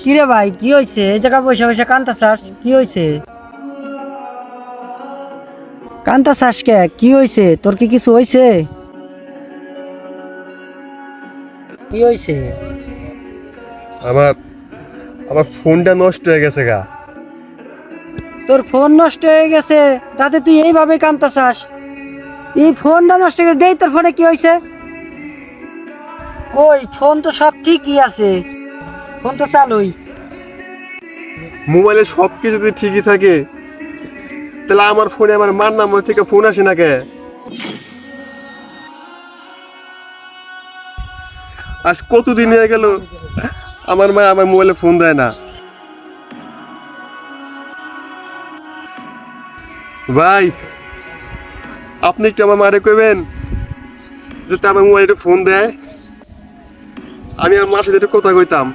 কিরে ভাই, কি হয়েছে? এই জায়গা বসে বসে কান্তাছাস, কি হয়েছে? কান্তাছাস কে? কি হয়েছে? তোর কি কিছু হয়েছে? কি হয়েছে? আমার আমার ফোনটা নষ্ট হয়ে গেছে গা। তোর ফোন নষ্ট হয়ে গেছে, তাতে তুই এইভাবে কান্তাছাস? এই ফোনটা নষ্ট হয়ে গেছে, দেই তোর ফোনে কি হয়েছে? কই, ফোন তো সব ঠিকই আছে, ফোন তো চালুই। মোবাইলে সব কিছু যদি ঠিকই থাকে, তাহলে আমার ফোনে আমার মার নাম্বার থেকে ফোন আসে না কে? আজ কতদিন হয়ে গেল আমার মা আমার মোবাইলে ফোন দেয় না। ভাই, আপনি একটু আমার মারে কইবেন যাতে আমার মোবাইলে ফোন দেয়, আমি আমার মার সাথে একটু কথা কইতাম।